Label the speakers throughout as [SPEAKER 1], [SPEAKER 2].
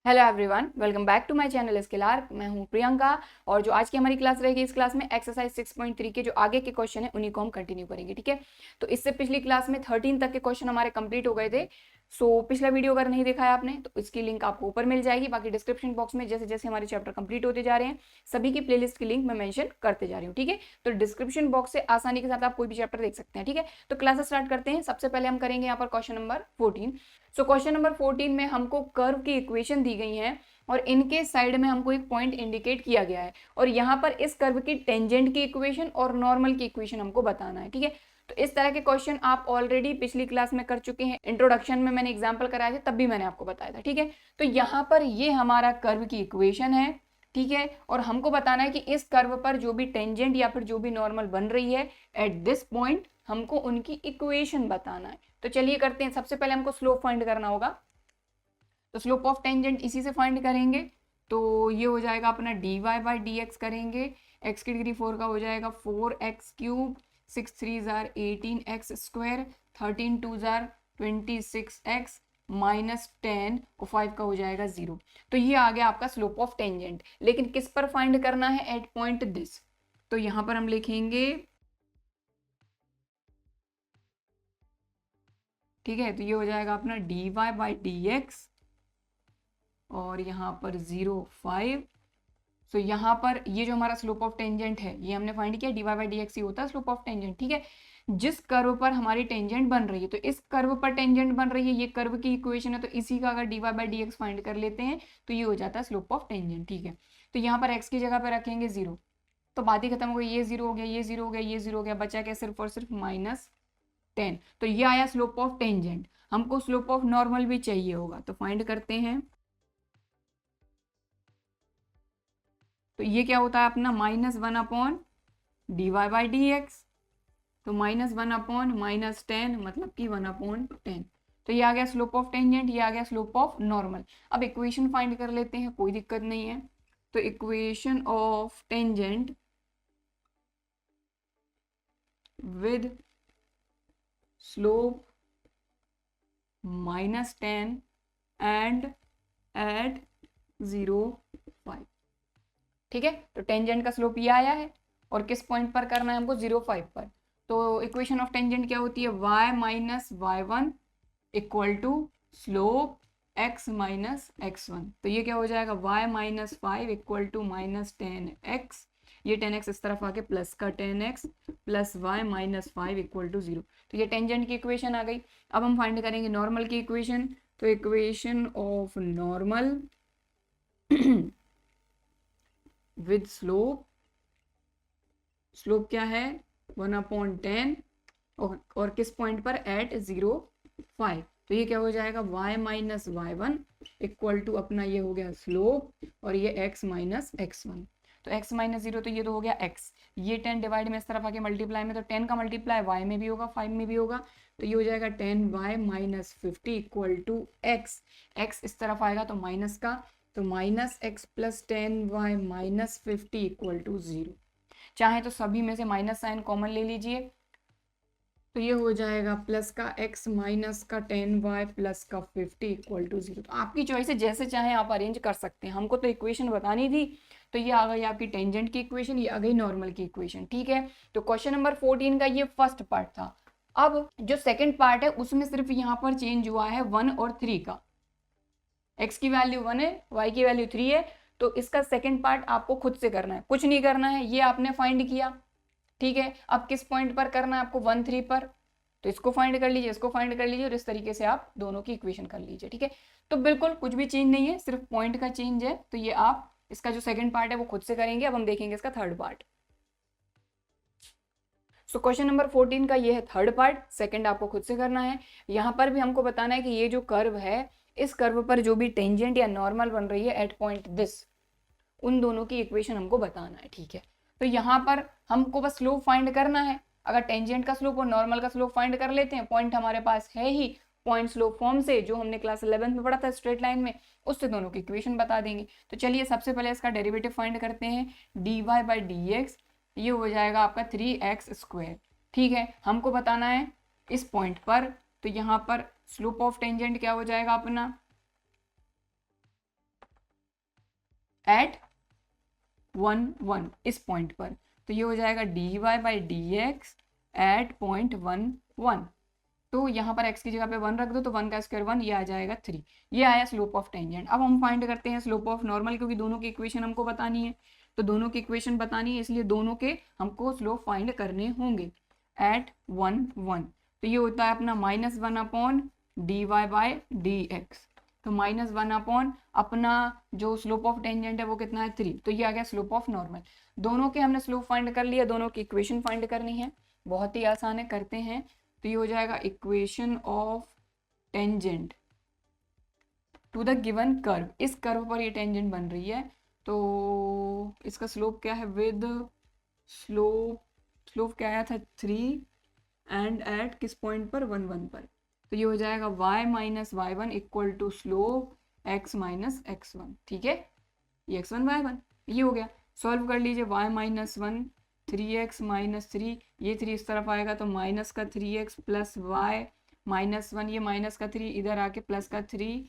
[SPEAKER 1] Hello everyone, welcome back to my channel Skill Arc. मैं हूं प्रियंका और जो आज की हमारी क्लास रहेगी, इस क्लास में एक्सरसाइज 6.3 के जो आगे के क्वेश्चन है उन्हीं को हम कंटिन्यू करेंगे। ठीक है, तो इससे पिछली क्लास में 13 तक के क्वेश्चन हमारे कंप्लीट हो गए थे। पिछला वीडियो अगर नहीं देखा है आपने तो इसकी लिंक आपको ऊपर मिल जाएगी। बाकी डिस्क्रिप्शन बॉक्स में जैसे जैसे हमारे चैप्टर कंप्लीट होते जा रहे हैं सभी की प्लेलिस्ट की लिंक मैं मेंशन करते जा रही हूँ। ठीक है, तो डिस्क्रिप्शन बॉक्स से आसानी के साथ आप कोई भी चैप्टर देख सकते हैं। ठीक है, तो क्लासेस स्टार्ट करते हैं। सबसे पहले हम करेंगे यहाँ पर क्वेश्चन नंबर 14। क्वेश्चन नंबर 14 में हमको कर्व की इक्वेशन दी गई है और इनके साइड में हमको एक पॉइंट इंडिकेट किया गया है और यहाँ पर इस कर्व की टेंजेंट की इक्वेशन और नॉर्मल की इक्वेशन हमको बताना है। ठीक है, तो इस तरह के क्वेश्चन आप ऑलरेडी पिछली क्लास में कर चुके हैं। इंट्रोडक्शन में मैंने एग्जांपल कराए थे, तब भी मैंने आपको बताया था। ठीक है, तो यहाँ पर ये हमारा कर्व की इक्वेशन है। ठीक है, और हमको बताना है कि इस कर्व पर जो भी टेंजेंट या फिर जो भी नॉर्मल बन रही है एट दिस पॉइंट, हमको उनकी इक्वेशन बताना है। तो चलिए करते हैं। सबसे पहले हमको स्लोप फाइंड करना होगा, तो स्लोप ऑफ टेंजेंट इसी से फाइंड करेंगे। तो ये हो जाएगा अपना d Y by D x करेंगे। एक्स की डिग्री 4 का हो जाएगा 4x³ 6 3 jar 18x square 13 2 jar 26x minus 10 और 5 का हो जाएगा 0। तो ये आ गया आपका स्लोप ऑफ टेंजेंट। लेकिन किस पर फाइंड करना है? At point this. तो यहां पर हम लिखेंगे, ठीक है, तो ये हो जाएगा अपना d Y by D x और यहाँ पर 0 5। सो यहाँ पर ये जो हमारा स्लोप ऑफ टेंजेंट है ये हमने फाइंड किया, D Y by D X ही होता है स्लोप ऑफ टेंजेंट। ठीक है, जिस कर्व पर हमारी टेंजेंट बन रही है, तो इस कर्व पर टेंजेंट बन रही है, ये कर्व की इक्वेशन है, तो इसी का अगर d Y by D x find कर लेते हैं तो ये हो जाता है स्लोप ऑफ टेंजेंट। ठीक है, तो यहाँ पर एक्स की जगह पर रखेंगे 0, तो बात ही खत्म हो गई। ये 0 हो गया, ये 0 हो गया, ये 0 हो गया, बचा क्या? सिर्फ और सिर्फ -10। तो ये आया स्लोप ऑफ टेंजेंट। हमको स्लोप ऑफ नॉर्मल भी चाहिए होगा, तो फाइंड करते हैं। तो ये क्या होता है अपना -1 d Y by D x. तो -1/-10 मतलब कि 1/10। तो ये आ गया स्लोप ऑफ टेंजेंट, ये आ गया स्लोप ऑफ नॉर्मल। अब इक्वेशन फाइंड कर लेते हैं, कोई दिक्कत नहीं है। तो equation of tangent with slope -10 and at 0 5। ठीक है, तो टेंजेंट का स्लोप ये आया है और किस पॉइंट पर करना है हमको? 0 5 पर। तो इक्वेशन ऑफ टेंजेंट क्या होती है? y minus y1 equal to slope x minus x1। तो ये क्या हो जाएगा? y minus 5 equal to -10x। ये 10x इस तरफ आके प्लस का 10x plus y minus 5 equal to 0। तो ये टेंजेंट की इक्वेशन आ गई। अब हम फाइंड करेंगे नॉर्मल की इक्वेशन। तो equation of normal with slope, slope क्या है? 1/10 और किस पॉइंट पर? एट 0 5। तो ये क्या हो जाएगा? y minus y1 equal to अपना ये हो गया स्लोप और ये x माइनस x1। तो x माइनस 0, तो ये तो हो गया x। ये 10 डिवाइड में इस तरफ आके मल्टीप्लाई में, तो 10 का मल्टीप्लाई y में भी होगा 5 में भी होगा। तो ये हो जाएगा 10y minus 50 equal to x। x इस तरफ आएगा तो माइनस का, तो -x plus 10y minus 50 equal to 0। चाहे तो सभी में से माइनस साइन कॉमन ले लीजिए, तो ये हो जाएगा प्लस का x माइनस का 10y प्लस का 50 इक्वल टू 0। तो आपकी चॉइस है, जैसे चाहे आप अरेंज कर सकते हैं। हमको तो इक्वेशन बतानी थी, तो ये आ गई आपकी टेंजेंट की इक्वेशन, ये आ गई नॉर्मल की इक्वेशन। ठीक है, तो क्वेश्चन नंबर 14 का ये फर्स्ट पार्ट था। अब जो सेकेंड पार्ट है उसमें सिर्फ यहाँ पर चेंज हुआ है 1 और 3 का। x की वैल्यू 1 है, y की वैल्यू 3 है। तो इसका सेकेंड पार्ट आपको खुद से करना है, कुछ नहीं करना है, ये आपने फाइंड किया। ठीक है, अब किस पॉइंट पर करना है आपको? 1 3 पर। तो इसको फाइंड कर लीजिए, इसको फाइंड कर लीजिए और इस तरीके से आप दोनों की इक्वेशन कर लीजिए। ठीक है, तो बिल्कुल कुछ भी चेंज नहीं है, सिर्फ पॉइंट का चेंज है। तो ये आप इसका जो सेकंड पार्ट है वो खुद से करेंगे। अब हम देखेंगे इसका third part. So question number 14 का ये है थर्ड पार्ट, सेकंड आपको खुद से करना है। यहाँ पर भी हमको बताना है कि ये जो कर्व है, इस कर्व पर जो भी टेंजेंट या नॉर्मल बन रही है एट पॉइंट दिस, उन दोनों की इक्वेशन हमको बताना है। ठीक है, तो यहाँ पर हमको बस स्लोप फाइंड करना है। अगर टेंजेंट का स्लोप और नॉर्मल का स्लोप फाइंड कर लेते हैं, पॉइंट हमारे पास है ही, पॉइंट स्लोप फॉर्म से जो हमने क्लास 11 में पढ़ा था स्ट्रेट लाइन में, उससे दोनों की इक्वेशन बता देंगे। तो चलिए सबसे पहले इसका डेरिवेटिव फाइंड करते हैं। D Y by D x, ये हो जाएगा आपका 3x²। ठीक है, हमको बताना है इस पॉइंट पर, तो यहाँ पर स्लोप ऑफ टेंजेंट क्या हो जाएगा अपना? एट 1 1 इस पॉइंट पर। तो ये हो जाएगा dy by D x at point 1 1। तो यहाँ पर x की जगह पे 1 रख दो तो 1 का स्क्वायर 1, ये आ जाएगा 3। ये आया स्लोप ऑफ टेंजेंट। अब हम फाइंड करते हैं स्लोप ऑफ नॉर्मल, क्योंकि दोनों की इक्वेशन हमको बतानी है। तो दोनों की इक्वेशन बतानी है, इसलिए दोनों के हमको स्लोप फाइंड करने होंगे एट 1 1। तो ये होता है अपना -1 upon dy by D x. तो -1 अपॉन अपना जो स्लोप ऑफ टेंजेंट है वो कितना है 3। तो ये आ गया स्लोप ऑफ नॉर्मल। दोनों के हमने स्लोप फाइंड कर लिया, दोनों की इक्वेशन फाइंड करनी है। बहुत ही आसान है, करते हैं। तो ये हो जाएगा equation of tangent to the given curve. इस कर्व पर ये टेंजेंट बन रही है, तो इसका स्लोप क्या है विद स्लोप क्या आया था 3 एंड एट किस पॉइंट पर 1 1 पर। तो ये हो जाएगा y minus y one equal to slope x minus x one. ठीक है, ये x1 y1 ये हो गया। सॉल्व कर लीजिए y minus one 3x minus 3, ये 3 इस तरफ आएगा तो माइनस का 3x प्लस y माइनस 1, ये माइनस का 3 इधर आके प्लस का 3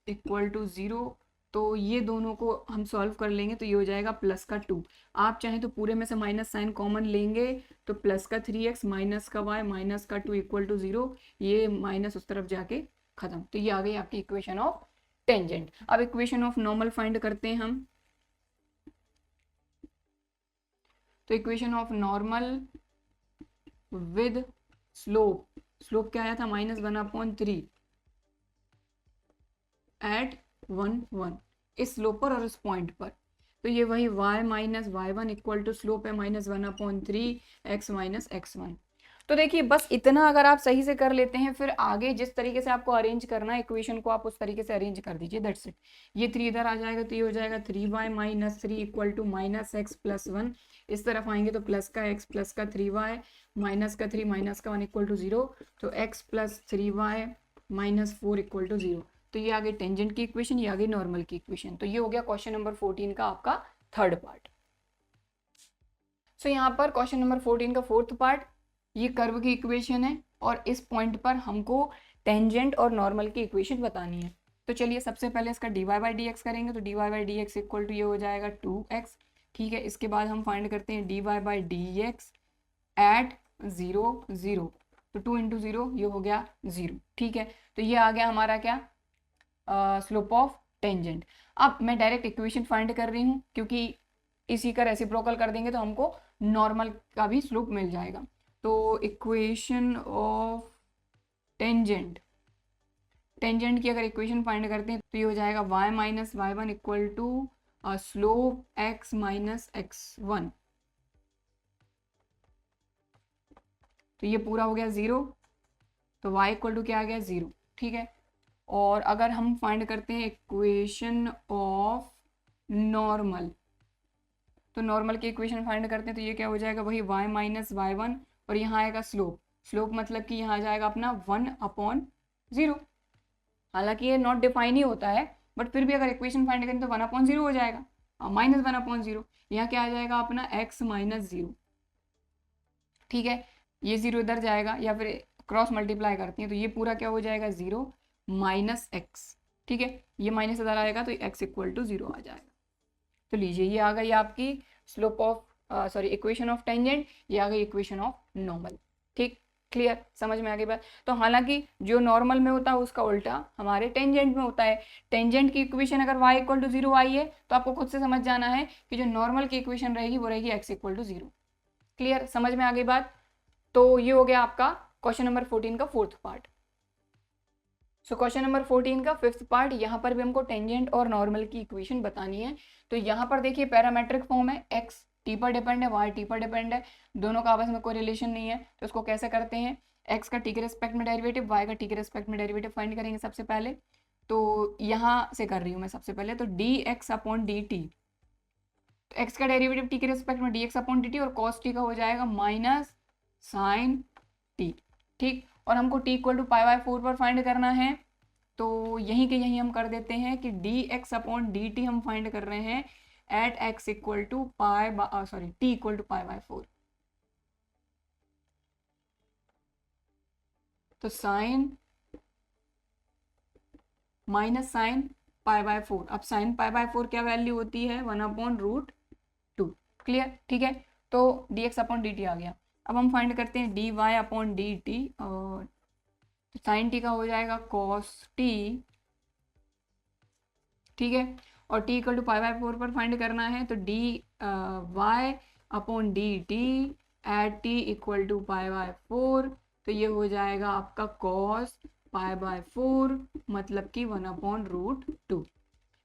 [SPEAKER 1] इक्वल टू 0। तो ये दोनों को हम सॉल्व कर लेंगे तो ये हो जाएगा प्लस का 2। आप चाहें तो पूरे में से माइनस साइन कॉमन लेंगे तो प्लस का 3x माइनस का y माइनस का 2 इक्वल टू 0, ये माइनस उस तरफ जाके खत्म। तो ये आ गई आपकी इक्वेशन ऑफ टेंजेंट। अब इक्वेशन ऑफ नॉर्मल फाइंड करते हैं हम। तो equation of normal with slope क्या आया था -1 अपॉन 3 एट 1 1 इस स्लोप पर और इस पॉइंट पर। तो ये वही y minus y one equal to slope है -1 upon 3 x minus x one. तो देखिए बस इतना अगर आप सही से कर लेते हैं, फिर आगे जिस तरीके से आपको अरेंज करना है इक्वेशन को आप उस तरीके से अरेंज कर दीजिए, दैट्स इट। ये 3 इधर आ जाएगा तो ये हो जाएगा 3y minus 3 equal to minus x plus 1। इस तरफ आएंगे तो प्लस का x प्लस का 3y माइनस का 3 माइनस का 1 इक्वल टू 0। तो x plus 3y minus 4 equal to 0। तो ये आ गई टेंजेंट की इक्वेशन, ये आ गई नॉर्मल की इक्वेशन। तो ये हो गया क्वेश्चन नंबर 14 का आपका थर्ड पार्ट। सो यहाँ पर क्वेश्चन नंबर 14 का फोर्थ पार्ट, ये कर्व की इक्वेशन है और इस पॉइंट पर हमको टेंजेंट और नॉर्मल की इक्वेशन बतानी है। तो चलिए सबसे पहले इसका dy बाई डी एक्स करेंगे। तो dy by D x equal to ये हो जाएगा 2x। ठीक है, इसके बाद हम फाइंड करते हैं dy by D x at 0 0। तो 2 इंटू 0 ये हो गया 0। ठीक है, तो ये आ गया हमारा क्या स्लोप ऑफ टेंजेंट। अब मैं डायरेक्ट इक्वेशन फाइंड कर रही हूँ, क्योंकि इसी का रेसिप्रोकल कर देंगे तो हमको नॉर्मल का भी स्लोप मिल जाएगा। तो इक्वेशन ऑफ टेंजेंट की अगर इक्वेशन फाइंड करते हैं तो ये हो जाएगा y minus y one equal to slope x minus x one. तो ये पूरा हो गया 0, तो y इक्वल टू क्या आ गया 0। ठीक है, और अगर हम फाइंड करते हैं इक्वेशन ऑफ नॉर्मल, तो नॉर्मल की इक्वेशन फाइंड करते हैं तो ये क्या हो जाएगा वही y माइनस वाई वन, और यहाँ आएगा स्लोप मतलब कि यहाँ आ जाएगा अपना 1 अपॉन 0। हालांकि ये नॉट डिफाइन ही होता है, बट फिर भी अगर इक्वेशन फाइंड करें तो 1 अपॉन 0 हो जाएगा, -1 अपॉन 0। यहाँ क्या आ जाएगा अपना x माइनस 0। ठीक है, ये 0 इधर जाएगा या फिर क्रॉस मल्टीप्लाई करती हैं तो ये पूरा क्या हो जाएगा 0 माइनस एक्स। ठीक है, ये माइनस इधर आएगा तो x इक्वल टू 0 आ जाएगा। तो लीजिए ये आ गई आपकी slope of equation of tangent, ये आ गई इक्वेशन ऑफ नॉर्मल। ठीक, क्लियर, समझ में आ गई बात। तो हालांकि जो नॉर्मल में होता है उसका उल्टा हमारे टेंजेंट में होता है। टेंजेंट की इक्वेशन अगर y इक्वल टू 0 आई है तो आपको खुद से समझ जाना है कि जो नॉर्मल की इक्वेशन रहेगी वो रहेगी x इक्वल टू 0। क्लियर, समझ में आ गई बात। तो ये हो गया आपका क्वेश्चन नंबर 14 का fourth part. So question number 14 का फिफ्थ पार्ट, यहाँ पर भी हमको टेंजेंट और नॉर्मल की इक्वेशन बतानी है। तो यहाँ पर देखिए पैरामेट्रिक फॉर्म है, x t पर डिपेंड है, y t पर डिपेंड है, दोनों का आपस में कोई रिलेशन नहीं है। तो इसको कैसे करते हैं, x का t के रिस्पेक्ट में डेरिवेटिव, y का t के रिस्पेक्ट में डेरिवेटिव फाइंड करेंगे सबसे पहले। तो यहाँ से कर रही हूँ मैं सबसे पहले, तो dx अपॉन dt, तो x का डेरिवेटिव t के रिस्पेक्ट में dx अपॉन dt और cos t का हो जाएगा माइनस साइन t। ठीक, और हमको t equal to pi by 4 पर फाइंड करना है। तो यहीं के यहीं हम कर देते हैं कि dx अपॉन dt हम फाइंड कर रहे हैं at x equal to t equal to pi by 4। तो साइन माइनस साइन π/4। अब sin π/4 क्या वैल्यू होती है, 1/√2। क्लियर, ठीक है। तो dx/dt आ गया। अब हम फाइंड करते हैं dy/dt, और sin t का हो जाएगा cos t, ठीक है। और t = π/4 पर फाइंड करना है, तो dy/dt एट t = π/4, तो ये हो जाएगा आपका cos π/4, मतलब कि 1/√2,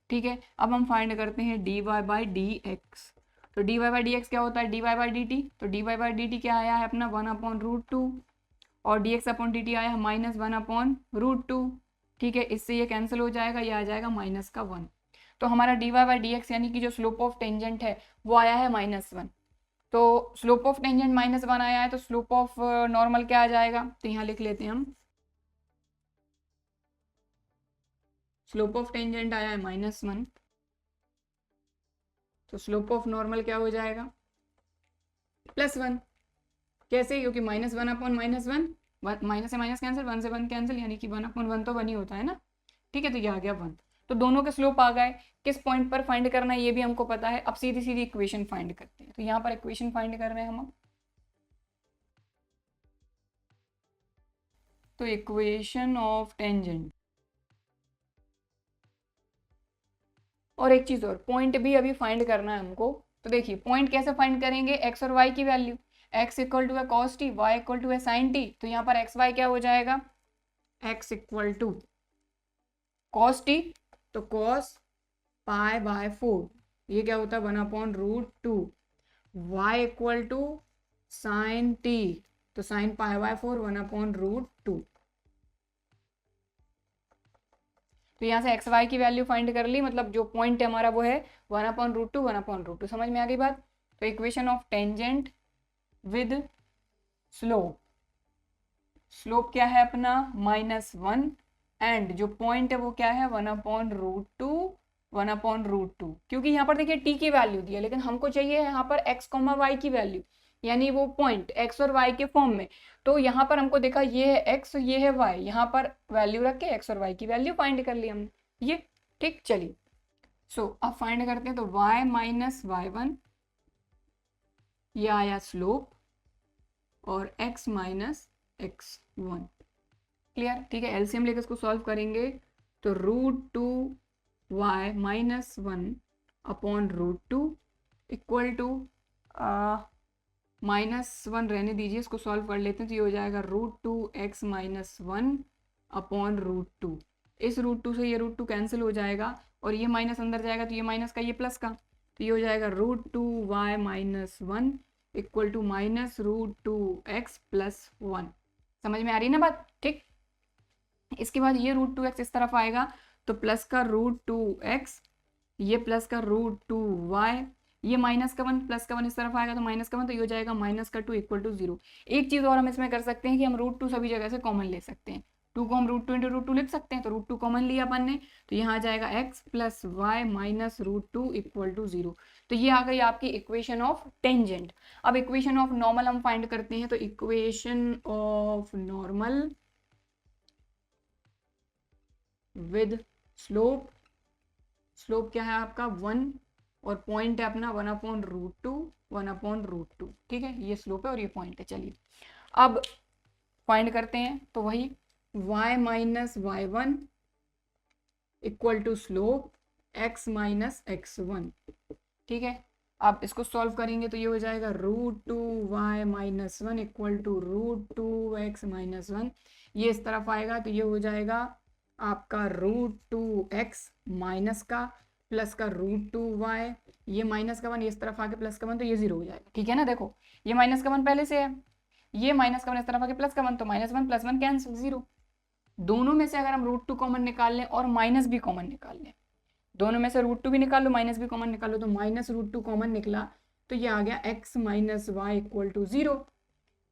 [SPEAKER 1] ठीक है। अब हम फाइंड करते हैं dy/dx। तो dy/dx क्या होता है, dy/dt, तो dy/dt क्या आया है अपना 1/√2, और dx/dt आया है -1/√2, ठीक है। इससे ये कैंसिल हो जाएगा, ये आ जाएगा -1। तो हमारा dy/dx यानी कि जो स्लोप ऑफ टेंजेंट है वो आया है -1। तो स्लोप ऑफ टेंजेंट -1 आया है, तो स्लोप ऑफ नॉर्मल क्या आ जाएगा, तो यहाँ लिख लेते हैं हम, स्लोप ऑफ टेंजेंट आया है -1, तो स्लोप ऑफ नॉर्मल क्या हो जाएगा, +1। कैसे, क्योंकि -1/-1, माइनस से माइनस कैंसिल, 1 से 1 कैंसिल, यानी कि 1/1 तो 1 ही होता है ना, ठीक है। तो ये आ गया 1। तो दोनों के स्लोप आ गए। किस पॉइंट पर फाइंड करना है ये भी हमको पता है। अब सीधी सीधी इक्वेशन फाइंड करते हैं। तो यहाँ पर इक्वेशन फाइंड कर रहे हैं हम। तो इक्वेशन ऑफ टेंजेंट, और एक चीज और, पॉइंट भी अभी फाइंड करना है हमको। तो देखिए पॉइंट कैसे फाइंड करेंगे, x और y की value, x = cos t, y = sin t। तो यहाँ पर x y क्या हो जाएगा, x = cos t, तो cos π/4, ये क्या होता है 1/√2, y = sin t, तो sin π/4 1/√2। तो यहाँ से एक्स वाई की वैल्यू फाइंड कर ली, मतलब जो पॉइंट है हमारा वो है 1/√2, 1/√2। समझ में आ गई बात। तो equation of tangent with slope, slope क्या है अपना -1, एंड जो पॉइंट है वो क्या है 1/√2, 1/√2। क्योंकि यहाँ पर देखिए t की वैल्यू दी है, लेकिन हमको चाहिए यहाँ पर x, y की वैल्यू, यानी वो पॉइंट x और y के फॉर्म में। तो यहाँ पर हमको देखा ये है x, ये है y, यहाँ पर वैल्यू रख के x और y की वैल्यू फाइंड कर ली हमने, ये ठीक। चलिए सो अब फाइंड करते हैं। तो y - y1, ये आया स्लोप, और x - x1, क्लियर, ठीक है। एलसीएम लेकर इसको सॉल्व करेंगे, तो √2y - 1/√2 इक्वल टू -1 रहने दीजिए, इसको सॉल्व कर लेते हैं। तो ये हो जाएगा √2x - 1/√2। इस √2 से ये √2 कैंसिल हो जाएगा, और ये माइनस अंदर जाएगा, तो ये माइनस का ये प्लस का, तो ये हो जाएगा √2y - 1 इक्वल टू -√2x + 1। समझ में आ रही ना बात, ठीक। इसके बाद ये √2x इस तरफ आएगा, तो प्लस का √2x, ये प्लस का √2y, ये माइनस का 1 प्लस का 1 इस तरफ आएगा, तो माइनस का 1, तो ये हो जाएगा -2 इक्वल टू 0। एक चीज और हम इसमें कर सकते हैं कि हम √2 सभी जगह से कॉमन ले सकते हैं। 2 को हम √2 × √2 लिख सकते हैं, तो √2 कॉमन लिया अपन ने, तो यहाँ आ जाएगा x + y - √2 इक्वल टू 0। तो ये आ गई आपकी इक्वेशन ऑफ टेंजेंट। अब इक्वेशन ऑफ नॉर्मल हम फाइंड करते हैं। तो equation of normal with slope, slope क्या है आपका 1, और पॉइंट है अपना 1/√2, 1/√2, ठीक है। ये स्लोप है और ये पॉइंट है। चलिए अब फाइंड करते हैं। तो वही y - y1 equal to slope x - x1, ठीक है। आप इसको सॉल्व करेंगे तो ये हो जाएगा √2y - 1 इक्वल टू √2x - 1। ये इस तरफ आएगा, तो ये हो जाएगा आपका √2x माइनस का प्लस का √2y, ये माइनस का 1, ये इस तरफ आके प्लस का 1, तो ये 0 हो जाएगा, ठीक है ना। देखो ये माइनस का 1 पहले से है, ये माइनस का 1 इस तरफ आके प्लस का 1, तो -1 + 1 कैंसिल, 0। दोनों में से अगर हम √2 कॉमन निकाल लें और माइनस भी कॉमन निकाल लें, दोनों में से √2 भी निकाल लो, माइनस भी कॉमन निकालो, तो -√2 कॉमन निकला, तो ये आ गया x - y इक्वल टू 0।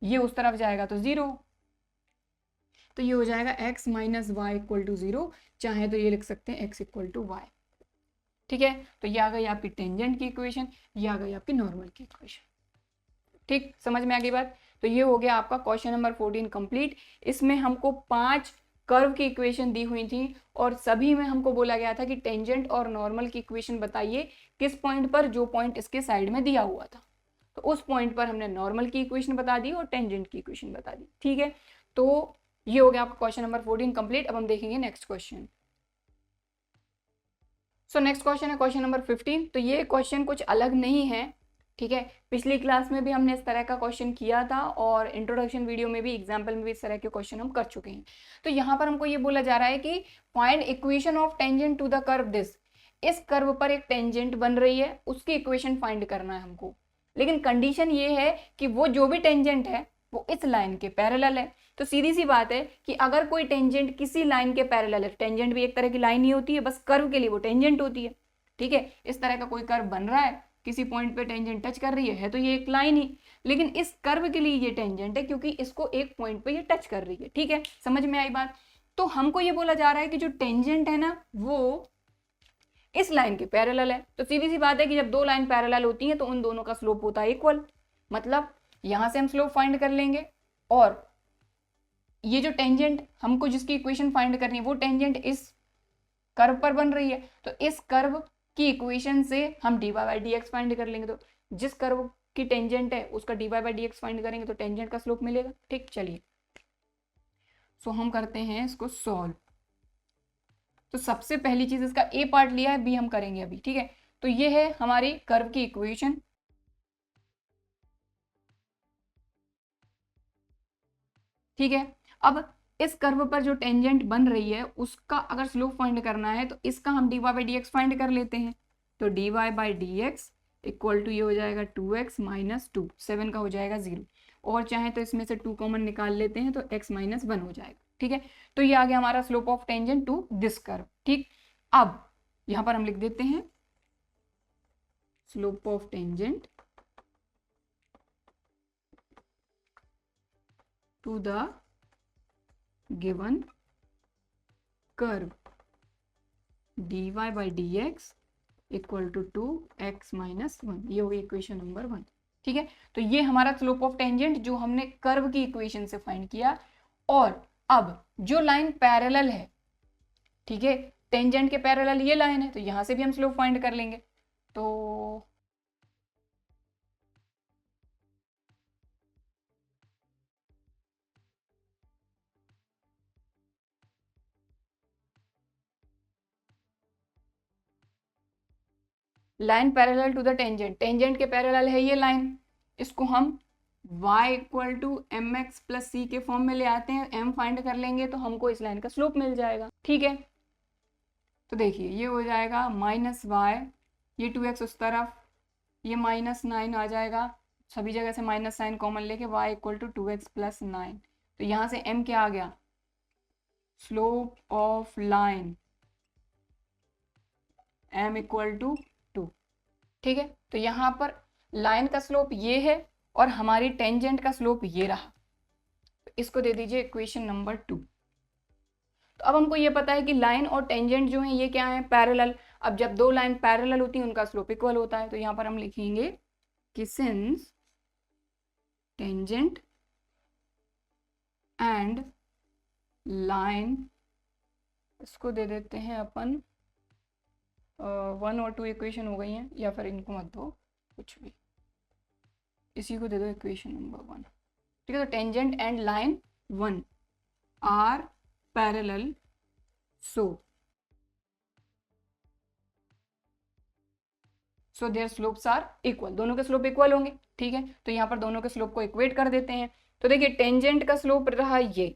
[SPEAKER 1] ये उस तरफ जाएगा तो 0, तो ये हो जाएगा x - y इक्वल टू 0। चाहे तो ये लिख सकते हैं x = y, ठीक है। तो ये आ गई आपकी टेंजेंट की इक्वेशन, ये आ गई आपकी नॉर्मल की इक्वेशन, ठीक। समझ में आ गई बात। तो ये हो गया आपका क्वेश्चन नंबर 14 कंप्लीट। इसमें हमको 5 कर्व की इक्वेशन दी हुई थी और सभी में हमको बोला गया था कि टेंजेंट और नॉर्मल की इक्वेशन बताइए किस पॉइंट पर, जो पॉइंट इसके साइड में दिया हुआ था। तो उस पॉइंट पर हमने नॉर्मल की इक्वेशन बता दी और टेंजेंट की इक्वेशन बता दी। ठीक है, तो ये हो गया आपका क्वेश्चन नंबर 14 कंप्लीट। अब हम देखेंगे next question. So next question है क्वेश्चन नंबर 15। तो ये क्वेश्चन कुछ अलग नहीं है, ठीक है। पिछली क्लास में भी हमने इस तरह का क्वेश्चन किया था और इंट्रोडक्शन वीडियो में भी, एग्जाम्पल में भी इस तरह के क्वेश्चन हम कर चुके हैं। तो यहाँ पर हमको ये बोला जा रहा है कि find equation of tangent to the curve this. इस कर्व पर एक टेंजेंट बन रही है, उसकी इक्वेशन फाइंड करना है हमको। लेकिन कंडीशन ये है कि वो जो भी टेंजेंट है वो इस लाइन के पैरेलल है। तो सीधी सी बात है कि अगर कोई टेंजेंट किसी लाइन के पैरेलल है, टेंजेंट भी एक तरह की लाइन ही होती है, बस कर्व के लिए वो टेंजेंट होती है। ठीक है, इस तरह का कोई कर्व बन रहा है, किसी पॉइंट पे टेंजेंट टच कर रही है तो ये एक लाइन ही, लेकिन इस कर्व के लिए ये टेंजेंट है क्योंकि इसको एक पॉइंट पे ये टच कर रही है। ठीक है, समझ में आई बात। तो हमको ये बोला जा रहा है कि जो टेंजेंट है ना वो इस लाइन के पैरेलल है। तो सीधी सी बात है कि जब दो लाइन पैरेलल होती हैं तो उन दोनों का स्लोप होता है इक्वल। मतलब यहां से हम स्लोप फाइंड कर लेंगे और ये जो टेंजेंट हमको जिसकी इक्वेशन फाइंड करनी है वो टेंजेंट इस कर्व पर बन रही है, तो इस कर्व की इक्वेशन से हम dy by D x find कर लेंगे। तो जिस कर्व की टेंजेंट है उसका dy by D x find करेंगे तो टेंजेंट का स्लोप मिलेगा। ठीक, चलिए सो हम करते हैं इसको सॉल्व। तो सबसे पहली चीज इसका ए पार्ट लिया है, बी हम करेंगे अभी। ठीक है, तो ये है हमारी कर्व की इक्वेशन। ठीक है, अब इस कर्व पर जो टेंजेंट बन रही है उसका अगर स्लोप फाइंड करना है तो इसका हम dy by D x find कर लेते हैं। तो dy by D x equal to ये हो जाएगा 2x माइनस 2, 7 का हो जाएगा 0, और चाहे तो इसमें से 2 कॉमन निकाल लेते हैं तो x माइनस 1 हो जाएगा। ठीक है, तो ये आ गया हमारा slope of tangent to this curve. ठीक, अब यहां पर हम लिख देते हैं slope of tangent to the given curve dy by D x equal to 2x minus 1। ये हो गई इक्वेशन नंबर 1। ठीक है, तो ये हमारा स्लोप ऑफ टेंजेंट जो हमने कर्व की इक्वेशन से फाइंड किया। और अब जो लाइन पैरेलल है, ठीक है, टेंजेंट के पैरेलल ये लाइन है, तो यहां से भी हम स्लोप फाइंड कर लेंगे। तो line parallel to the tangent, tangent के पैरेलल है ये लाइन, इसको हम y equal to M X plus C के फॉर्म में ले आते हैं, m फाइंड कर लेंगे तो हमको इस लाइन का स्लोप मिल जाएगा। ठीक है, तो देखिए ये हो जाएगा माइनस वाई, ये 2x उस तरफ, ये -9 आ जाएगा, सभी जगह से माइनस साइन कॉमन लेके y equal to 2x plus 9। तो यहाँ से m क्या आ गया, slope of line m equal to 2। ठीक है, तो यहाँ पर लाइन का स्लोप ये है और हमारी टेंजेंट का स्लोप ये रहा, तो इसको दे दीजिए इक्वेशन नंबर 2। तो अब हमको ये पता है कि लाइन और टेंजेंट जो है ये क्या है, पैरेलल। अब जब दो लाइन पैरेलल होती है उनका स्लोप इक्वल होता है, तो यहाँ पर हम लिखेंगे कि सिंस टेंजेंट एंड लाइन, इसको दे देते हैं अपन 1 और 2 इक्वेशन हो गई हैं, या फिर इनको मत दो, कुछ भी, इसी को दे दो इक्वेशन नंबर 1। ठीक है, तो tangent and line 1 are parallel, so their slopes are equal, दोनों के स्लोप इक्वल होंगे। ठीक है, तो यहाँ पर दोनों के स्लोप को इक्वेट कर देते हैं। तो देखिए टेंजेंट का स्लोप रहा ये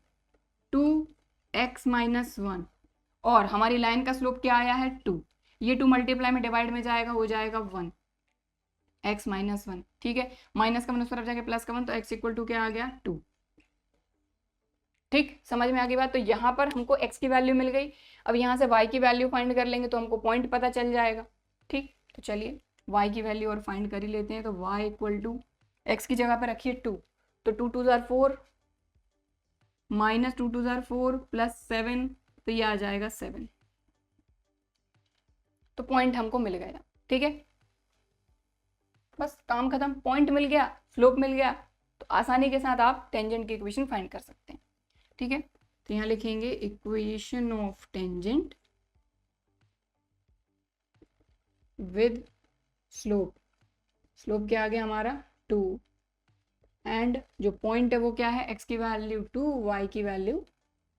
[SPEAKER 1] 2x माइनस 1 और हमारी लाइन का स्लोप क्या आया है 2, ये 2 मल्टीप्लाई में डिवाइड में जाएगा, हो जाएगा 1 x माइनस 1। ठीक है, माइनस का 1 उस तरफ जाके प्लस का 1, तो x इक्वल टू क्या आ गया 2। ठीक, समझ में आ गई बात। तो यहाँ पर हमको x की वैल्यू मिल गई, अब यहाँ से y की वैल्यू फाइंड कर लेंगे तो हमको पॉइंट पता चल जाएगा। ठीक, तो चलिए y की वैल्यू और फाइंड कर ही लेते हैं। तो y इक्वल टू x की जगह पर रखिए 2, तो 2 2 जार 4 माइनस 2 2 जार 4 प्लस 7, तो ये आ जाएगा 7। तो पॉइंट हमको मिल गया। ठीक है, बस काम खत्म, पॉइंट मिल गया, स्लोप मिल गया, तो आसानी के साथ आप टेंजेंट की इक्वेशन फाइंड कर सकते हैं। ठीक है, तो यहाँ लिखेंगे equation of tangent with slope, slope क्या आ गया हमारा 2, एंड जो पॉइंट है वो क्या है, x की वैल्यू 2, y की वैल्यू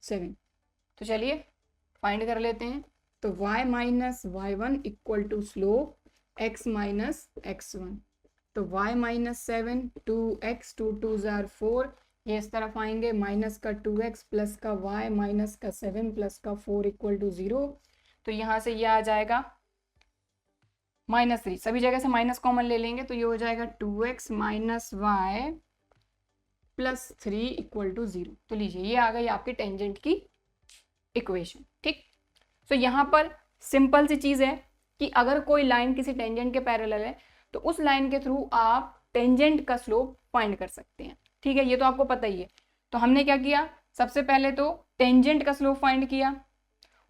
[SPEAKER 1] 7। तो चलिए फाइंड कर लेते हैं। तो y minus y1 equal to slope x minus x1। तो y माइनस 7, 2x, 2 2 जार 4, ये इस तरफ आएंगे, माइनस का 2x प्लस का y माइनस का 7 प्लस का 4 इक्वल टू 0। तो यहाँ से ये आ जाएगा -3, सभी जगह से माइनस कॉमन ले लेंगे तो ये हो जाएगा 2x minus y plus 3 equal to 0। तो लीजिए ये आ गई आपकी टेंजेंट की इक्वेशन। ठीक, तो यहाँ पर सिंपल सी चीज़ है कि अगर कोई लाइन किसी टेंजेंट के पैरेलल है तो उस लाइन के थ्रू आप टेंजेंट का स्लोप फाइंड कर सकते हैं। ठीक है, ये तो आपको पता ही है। तो हमने क्या किया, सबसे पहले तो टेंजेंट का स्लोप फाइंड किया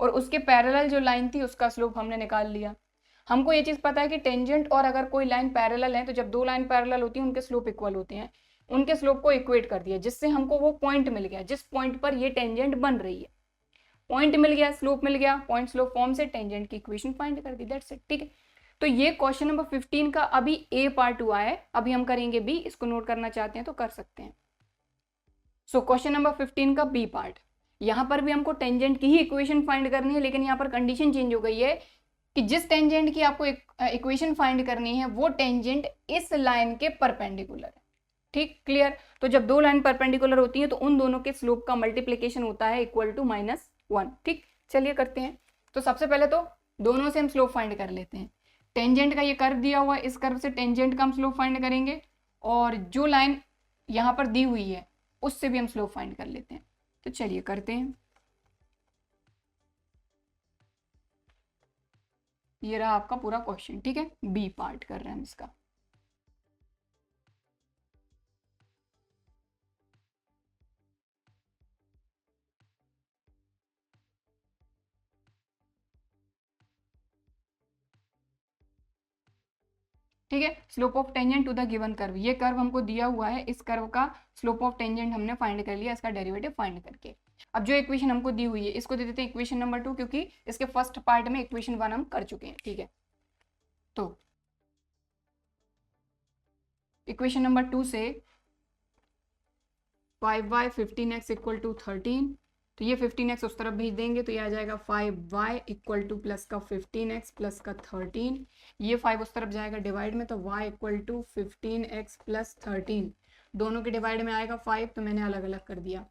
[SPEAKER 1] और उसके पैरेलल जो लाइन थी उसका स्लोप हमने निकाल लिया। हमको ये चीज़ पता है कि टेंजेंट और अगर कोई लाइन पैरेलल है तो जब दो लाइन पैरेलल होती हैं उनके स्लोप इक्वल होते हैं, उनके स्लोप को इक्वेट कर दिया, जिससे हमको वो पॉइंट मिल गया जिस पॉइंट पर ये टेंजेंट बन रही है। पॉइंट मिल गया, स्लोप मिल गया, पॉइंट स्लोप फॉर्म से टेंजेंट की इक्वेशन फाइंड कर दी, दैट्स इट। ठीक है, तो ये क्वेश्चन नंबर 15 का अभी ए पार्ट हुआ है, अभी हम करेंगे बी। इसको नोट करना चाहते हैं तो कर सकते हैं। सो क्वेश्चन नंबर 15 का बी पार्ट, यहाँ पर भी हमको टेंजेंट की ही इक्वेशन फाइंड करनी है, लेकिन यहाँ पर कंडीशन चेंज हो गई है कि जिस टेंजेंट की आपको इक्वेशन फाइंड करनी है वो टेंजेंट इस लाइन के परपेंडिकुलर है। ठीक, क्लियर। तो जब दो लाइन परपेंडिकुलर होती है तो उन दोनों के स्लोप का मल्टीप्लीकेशन होता है इक्वल टू -1। ठीक, चलिए करते हैं। तो सबसे पहले तो दोनों से हम स्लोप फाइंड कर लेते हैं। टेंजेंट का ये कर्व दिया हुआ है, इस कर्व से टेंजेंट का हम स्लोप फाइंड करेंगे, और जो लाइन यहाँ पर दी हुई है उससे भी हम स्लोप फाइंड कर लेते हैं। तो चलिए करते हैं। ये रहा आपका पूरा क्वेश्चन। ठीक है, बी पार्ट कर रहे हैं हम इसका। ठीक है, slope of tangent to the given curve, ये कर्व हमको दिया हुआ है, इस कर्व का स्लोप ऑफ टेंजेंट हमने फाइंड कर लिया इसका डेरिवेटिव फाइंड करके। अब जो इक्वेशन हमको दी हुई है इसको दे देते हैं इक्वेशन नंबर 2, क्योंकि इसके फर्स्ट पार्ट में इक्वेशन 1 हम कर चुके हैं। ठीक है, तो इक्वेशन नंबर 2 से 5y 15x इक्वल टू 13, तो ये 15x उस तरफ भेज देंगे तो ये आ जाएगा 5y इक्वल टू प्लस का 15x प्लस का 13, ये 5 उस तरफ जाएगा डिवाइड में, तो y equal to 15x plus 13, दोनों के डिवाइड में आएगा 5, तो मैंने अलग अलग कर दिया।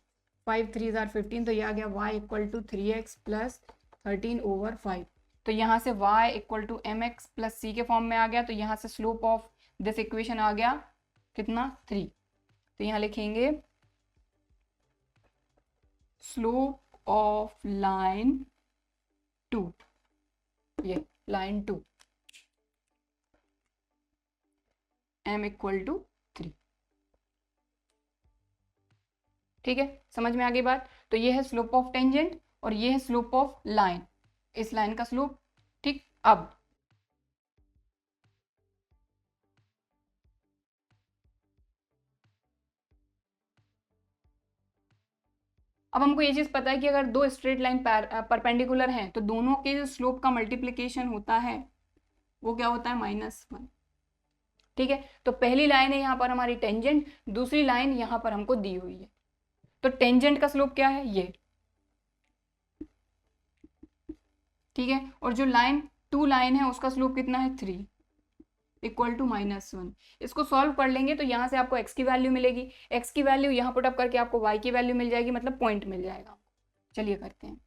[SPEAKER 1] 5 3 जार 15, तो ये आ गया y equal to 3x plus 13 over 5। तो यहाँ से y equal to mx plus c के फॉर्म में आ गया, तो यहाँ से स्लोप ऑफ दिस इक्वेशन आ गया कितना, 3। तो यहाँ लिखेंगे स्लोप ऑफ लाइन 2, ये लाइन 2 m इक्वल टू 3। ठीक है, समझ में आ गई बात। तो ये है स्लोप ऑफ टेंजेंट और ये है स्लोप ऑफ लाइन, इस लाइन का स्लोप। ठीक, अब हमको ये चीज पता है कि अगर दो स्ट्रेट लाइन परपेंडिकुलर हैं तो दोनों के जो स्लोप का मल्टीप्लिकेशन होता है वो क्या होता है, -1। ठीक है, तो पहली लाइन है यहाँ पर हमारी टेंजेंट, दूसरी लाइन यहाँ पर हमको दी हुई है। तो टेंजेंट का स्लोप क्या है, ये। ठीक है, और जो लाइन 2 लाइन है उसका स्लोप कितना है, 3 इक्वल टू -1। इसको सॉल्व कर लेंगे तो यहाँ से आपको x की वैल्यू मिलेगी, x की वैल्यू यहाँ पुट अप करके आपको y की वैल्यू मिल जाएगी, मतलब पॉइंट मिल जाएगा। चलिए करते हैं।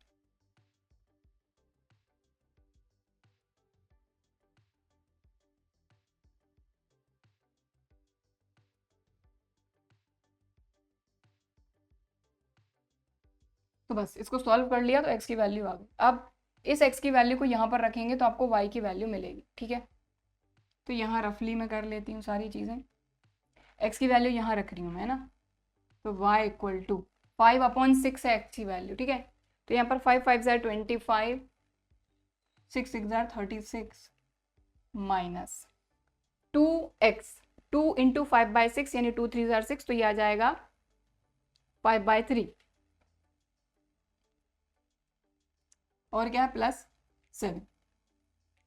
[SPEAKER 1] तो बस इसको सॉल्व कर लिया तो x की वैल्यू आ गई। अब इस x की वैल्यू को यहाँ पर रखेंगे तो आपको y की वैल्यू मिलेगी। ठीक है, तो यहाँ रफली मैं कर लेती हूँ सारी चीज़ें। x की वैल्यू यहाँ रख रही हूँ मैं ना, तो y इक्वल टू 5/6 है x की वैल्यू। ठीक है, तो यहाँ पर 5 5 jar 25, 6 6 jar 36 minus 2x, 2 into 5/6 यानी 2 3 जार 6, तो ये आ जाएगा 5/3। और क्या है +7।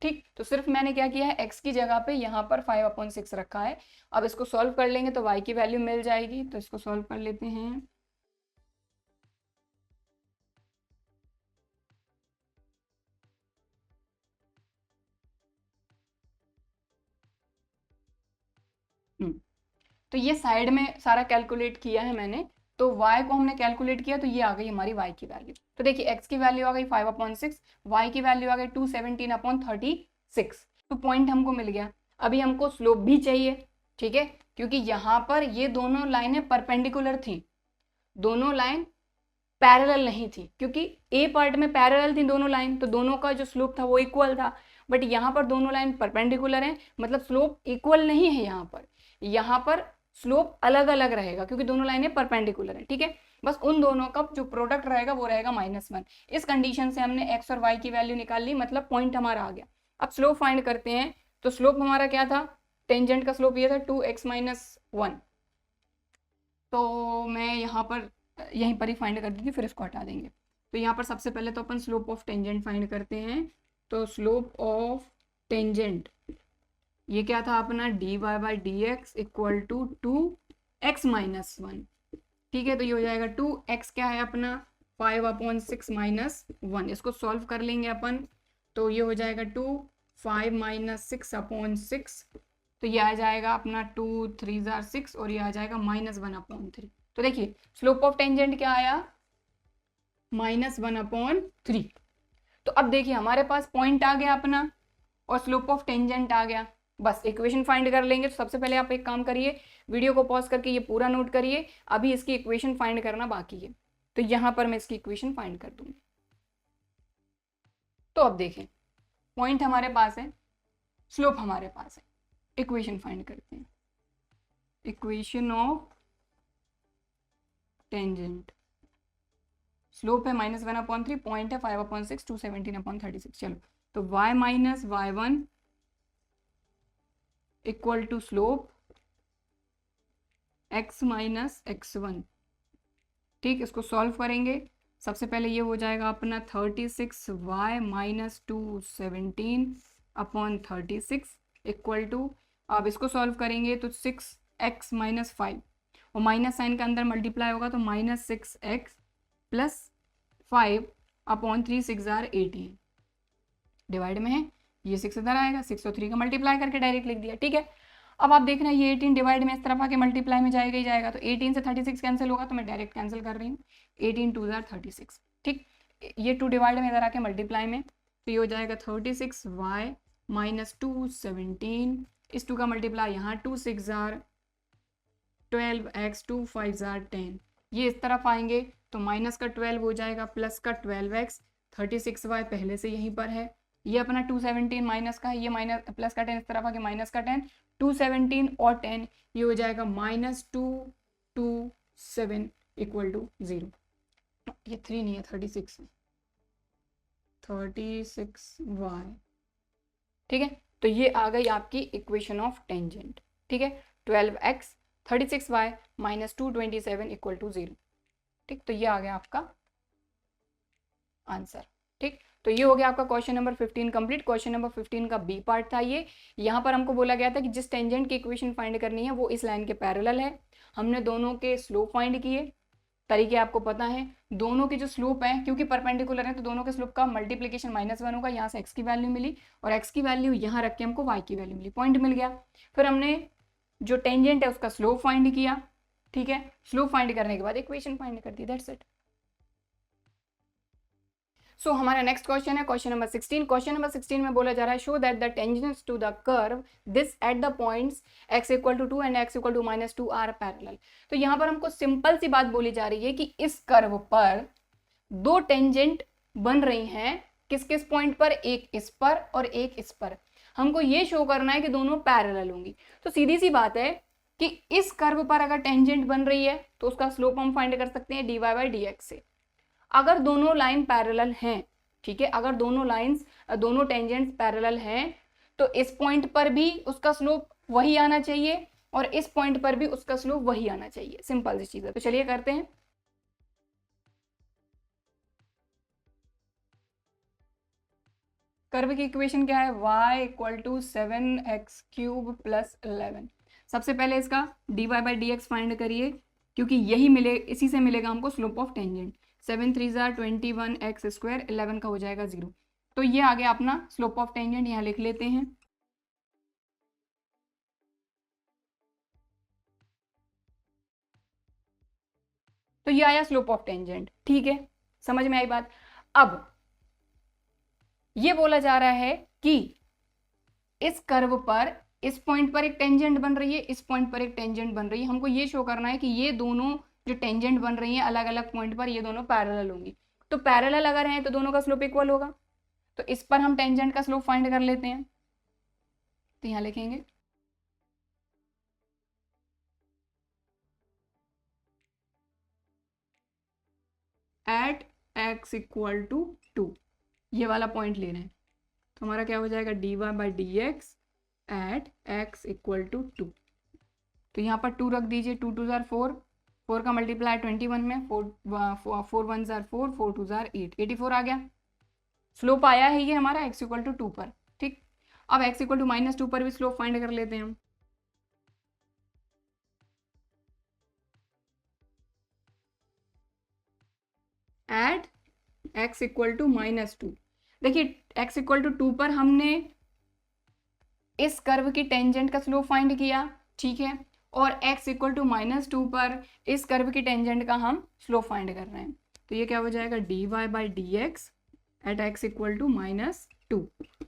[SPEAKER 1] ठीक, तो सिर्फ मैंने क्या किया है, x की जगह पे यहाँ पर 5/6 रखा है। अब इसको सॉल्व कर लेंगे तो y की वैल्यू मिल जाएगी, तो इसको सॉल्व कर लेते हैं। तो ये साइड में सारा कैलकुलेट किया है मैंने, तो y को हमने कैलकुलेट किया तो ये आ गई हमारी y की वैल्यू। तो देखिए x की वैल्यू आ गई 5/6, y की वैल्यू आ गई 217/36। तो पॉइंट हमको मिल गया। अभी हमको स्लोप भी चाहिए, ठीक है, क्योंकि यहाँ पर ये दोनों लाइनें परपेंडिकुलर थी, दोनों लाइन पैरेलल नहीं थी, क्योंकि ए पार्ट में पैरेलल थी दोनों लाइन, तो दोनों का जो स्लोप था वो इक्वल था। बट यहाँ पर दोनों लाइन परपेंडिकुलर हैं, मतलब स्लोप इक्वल नहीं है। यहाँ पर स्लोप अलग अलग रहेगा क्योंकि दोनों लाइनें परपेंडिकुलर हैं, ठीक है। बस उन दोनों का जो प्रोडक्ट रहेगा वो रहेगा -1। इस कंडीशन से हमने x और y की वैल्यू निकाल ली, मतलब पॉइंट हमारा आ गया। अब स्लोप फाइंड करते हैं। तो स्लोप हमारा क्या था, टेंजेंट का स्लोप ये था 2x - 1। तो मैं यहाँ पर यहीं पर ही फाइंड कर दी थी, फिर इसको हटा देंगे। तो यहाँ पर सबसे पहले तो अपन स्लोप ऑफ टेंजेंट फाइंड करते हैं। तो स्लोप ऑफ टेंजेंट ये क्या था अपना, dy/dx इक्वल टू 2x - 1। ठीक है, तो ये हो जाएगा 2x क्या है अपना 5/6 - 1। इसको सॉल्व कर लेंगे अपन, तो ये हो जाएगा 2 5 - 6/6। तो ये आ जाएगा अपना 2 3 जार 6 और ये आ जाएगा -1/3। तो देखिए स्लोप ऑफ टेंजेंट क्या आया, -1/3। तो अब देखिए हमारे पास पॉइंट आ गया अपना और स्लोप ऑफ टेंजेंट आ गया। बस इक्वेशन फाइंड कर लेंगे। तो सबसे पहले आप एक काम करिए, वीडियो को पॉज करके ये पूरा नोट करिए, अभी इसकी इक्वेशन फाइंड करना बाकी है। तो यहां पर मैं इसकी इक्वेशन फाइंड कर दूंगी। तो अब देखें, पॉइंट हमारे पास है, स्लोप हमारे पास है, इक्वेशन फाइंड करते हैं। इक्वेशन ऑफ टेंजेंट, स्लोप है -1/3, पॉइंट है 5/6, 217/36। चलो, तो y - y1 equal to slope x - x1। ठीक, इसको सॉल्व करेंगे। सबसे पहले ये हो जाएगा अपना 36y - 217/36 इक्वल टू, अब इसको सॉल्व करेंगे तो 6x - 5 और माइनस साइन का अंदर मल्टीप्लाई होगा तो -6x + 5/3 6 जार 18 डिवाइड में है, ये 6 इधर आएगा, 6 और 3 का मल्टीप्लाई करके डायरेक्ट लिख दिया। ठीक है, अब आप देख रहे हैं ये 18 डिवाइड में इस तरफ आके मल्टीप्लाई में जाएगा ही जाएगा, तो 18 से 36 कैंसिल होगा, तो मैं डायरेक्ट कैंसिल कर रही हूँ। 18 2 जार 36। ठीक, ये 2 डिवाइड में इधर आके मल्टीप्लाई में, तो ये हो जाएगा 36y - 217, इस 2 का मल्टीप्लाई यहाँ 2 6 जार 12x 2 5 जार 10, ये इस तरफ आएंगे तो माइनस का 12 हो जाएगा प्लस का 12x, 36y पहले से यहीं पर है, ये अपना 217 माइनस का है, ये माइनस प्लस का 10 इस तरफ आके माइनस का 10, 217 और 10 ये हो जाएगा -227 इक्वल टू 0। ये 3 नहीं है, 36 है, 36y। ठीक है, तो ये आ गई आपकी इक्वेशन ऑफ टेंजेंट। ठीक है, 12x 36y - 227 इक्वल टू 0। ठीक, तो ये आ गया आपका आंसर। ठीक, तो ये हो गया आपका question number 15 complete. Question number 15 का बी पार्ट था ये। यहाँ पर हमको बोला गया था कि जिस टेंजेंट की इक्वेशन फाइंड करनी है वो इस लाइन के पैरेलल है। हमने दोनों के स्लोप फाइंड किए, तरीके आपको पता है। दोनों के जो स्लोप है क्योंकि परपेंडिकुलर है तो दोनों के स्लोप का मल्टीप्लीकेशन -1 होगा, यहाँ से x की वैल्यू मिली और x की वैल्यू यहाँ रख के हमको y की वैल्यू मिली, पॉइंट मिल गया। फिर हमने जो टेंजेंट है उसका स्लोप फाइंड किया। ठीक है, स्लोप फाइंड करने के बाद इक्वेशन फाइंड कर दी, दैट्स इट। सो हमारा नेक्स्ट क्वेश्चन है क्वेश्चन नंबर 16। क्वेश्चन नंबर 16 में बोला जा रहा है show that the tangents to the curve this at the points x = 2 and x = -2 are parallel. तो यहाँ पर हमको सिंपल सी बात बोली जा रही है कि इस कर्व पर दो टेंजेंट बन रही हैं, किस किस पॉइंट पर, एक इस पर और एक इस पर। हमको ये शो करना है कि दोनों पैरेलल होंगी। तो सीधी सी बात है कि इस कर्व पर अगर टेंजेंट बन रही है तो उसका स्लोप हम फाइंड कर सकते हैं dy/dx से। अगर दोनों लाइन पैरेलल हैं, ठीक है, अगर दोनों टेंजेंट्स पैरेलल हैं तो इस पॉइंट पर भी उसका स्लोप वही आना चाहिए और इस पॉइंट पर भी उसका स्लोप वही आना चाहिए। सिंपल सी चीज है। तो चलिए करते हैं। कर्व की इक्वेशन क्या है, y equal to 7x³ plus 11। सबसे पहले इसका dy by D x find करिए, क्योंकि यही मिले, इसी से मिलेगा हमको स्लोप ऑफ टेंजेंट। 7 3 ज़ा 21x², 11 का हो जाएगा 0। तो ये आ गया अपना स्लोप ऑफ टेंजेंट, यहाँ लिख लेते हैं। तो ये आया स्लोप ऑफ टेंजेंट, ठीक है, समझ में आई बात। अब ये बोला जा रहा है कि इस कर्व पर इस पॉइंट पर एक टेंजेंट बन रही है, इस पॉइंट पर एक टेंजेंट बन रही है। हमको ये शो करना है कि ये दोनों जो टेंजेंट बन रही हैं अलग अलग पॉइंट पर, ये दोनों पैरेलल होंगी। तो पैरेलल अगर हैं तो दोनों का स्लोप इक्वल होगा। तो इस पर हम टेंजेंट का स्लोप फाइंड कर लेते हैं। तो यहाँ लिखेंगे एट x इक्वल टू 2, ये वाला पॉइंट ले रहे हैं। तो हमारा क्या हो जाएगा, dy by D x at x equal to 2। तो यहाँ पर 2 रख दीजिए, 2 2 ज़ार 4, 4 का मल्टीप्लाई 21 में, 4 1 ज़ार 4, 4 2 ज़ार 8, 84 आ गया। स्लोप आया है ये हमारा x इक्वल टू 2 पर, ठीक। अब x इक्वल टू -2 पर भी स्लोप फाइंड कर लेते हैं हम। एट x इक्वल टू -2, देखिए x इक्वल टू 2 पर हमने इस कर्व की टेंजेंट का स्लोप फाइंड किया, ठीक है, और x इक्वल टू -2 पर इस कर्व की टेंजेंट का हम स्लोप फाइंड कर रहे हैं। तो ये क्या हो जाएगा, dy by D x at x equal to -2।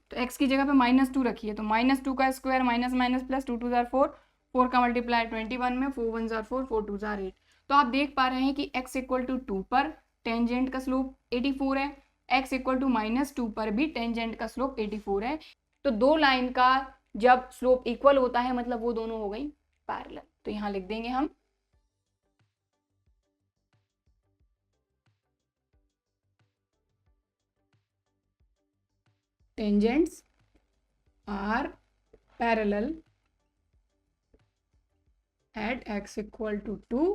[SPEAKER 1] तो x की जगह पे -2 रखिए, तो -2 का स्क्वायर माइनस माइनस प्लस, 2 2 ज़ार 4, 4 का मल्टीप्लाई 21 में, 4 1 ज़ार 4, 4 2 ज़ार 8। तो आप देख पा रहे हैं कि x इक्वल टू 2 पर टेंजेंट का स्लोप 84 है, x इक्वल टू -2 पर भी टेंजेंट का स्लोप 84 है। तो दो लाइन का जब स्लोप इक्वल होता है मतलब वो दोनों हो गई पैरेलल। तो यहाँ लिख देंगे हम tangents are parallel at x equal to 2